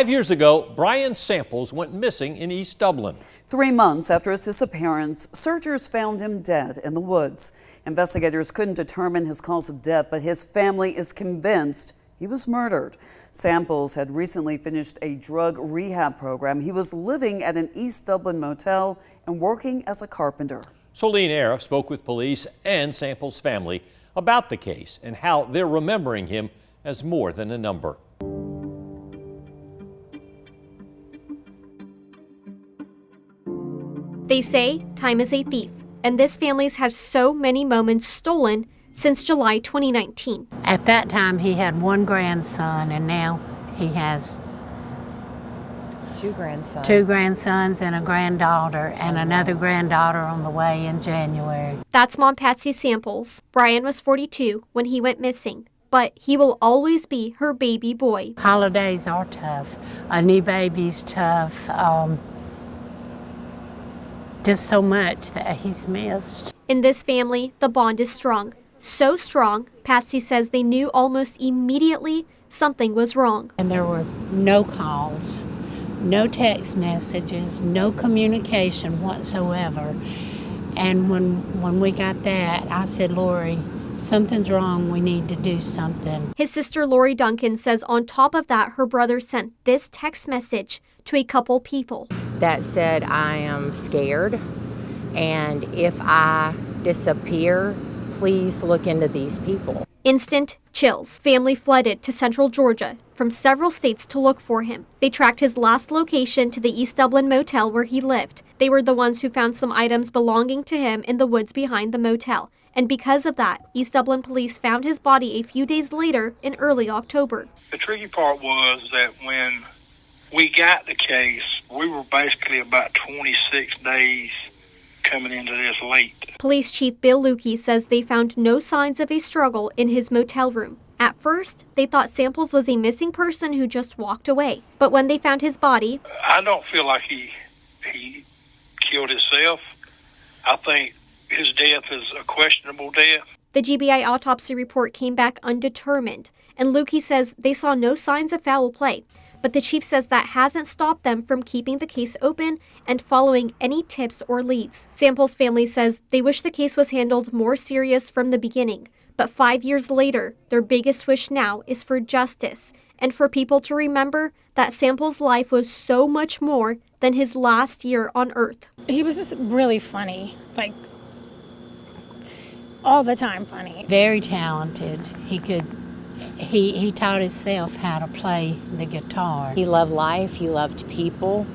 5 years ago, Brian Samples went missing in East Dublin. 3 months after his disappearance, searchers found him dead in the woods. Investigators couldn't determine his cause of death, but his family is convinced he was murdered. Samples had recently finished a drug rehab program. He was living at an East Dublin motel and working as a carpenter. Solene Arif spoke with police and Samples' family about the case and how they're remembering him as more than a number. They say time is a thief, and this family's had so many moments stolen since July 2019. At that time, he had one grandson, and now he has two grandsons. Two grandsons and a granddaughter, and another granddaughter on the way in January. That's Mom Patsy Samples. Brian was 42 when he went missing, but he will always be her baby boy. Holidays are tough. A new baby's tough. Just so much that he's missed. In this family, the bond is strong. So strong, Patsy says they knew almost immediately something was wrong. And there were no calls, no text messages, no communication whatsoever. And when we got that, I said, Lori, something's wrong. We need to do something. His sister Lori Duncan says on top of that, her brother sent this text message to a couple people. That said, I am scared, and if I disappear, please look into these people. Instant chills. Family flooded to central Georgia from several states to look for him. They tracked his last location to the East Dublin motel where he lived. They were the ones who found some items belonging to him in the woods behind the motel. And because of that, East Dublin police found his body a few days later in early October. The tricky part was that when we got the case, we were basically about 26 days coming into this late. Police Chief Bill Lukey says they found no signs of a struggle in his motel room. At first, they thought Samples was a missing person who just walked away. But when they found his body, I don't feel like he killed himself. I think his death is a questionable death. The GBI autopsy report came back undetermined, and Lukey says they saw no signs of foul play. But the chief says that hasn't stopped them from keeping the case open and following any tips or leads. Samples' family says they wish the case was handled more serious from the beginning. But 5 years later, their biggest wish now is for justice and for people to remember that Samples' life was so much more than his last year on Earth. He was just really funny, like all the time funny. Very talented. He taught himself how to play the guitar. He loved life, he loved people,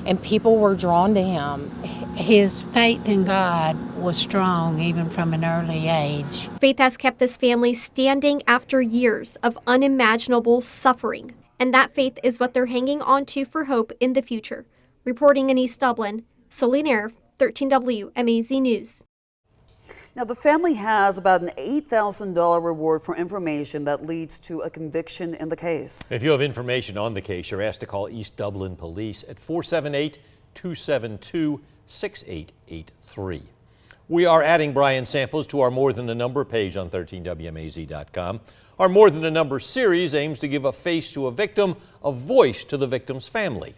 and people were drawn to him. His faith in God was strong even from an early age. Faith has kept this family standing after years of unimaginable suffering, and that faith is what they're hanging on to for hope in the future. Reporting in East Dublin, Solene Arif, 13 WMAZ News. Now, the family has about an $8,000 reward for information that leads to a conviction in the case. If you have information on the case, you're asked to call East Dublin Police at 478-272-6883. We are adding Brian Samples to our More Than a Number page on 13WMAZ.com. Our More Than a Number series aims to give a face to a victim, a voice to the victim's family.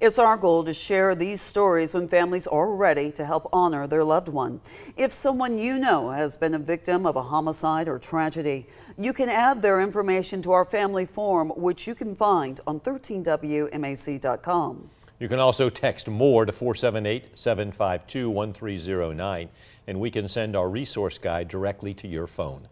It's our goal to share these stories when families are ready to help honor their loved one. If someone you know has been a victim of a homicide or tragedy, you can add their information to our family form, which you can find on 13WMAZ.com. You can also text MORE to 478-752-1309, and we can send our resource guide directly to your phone.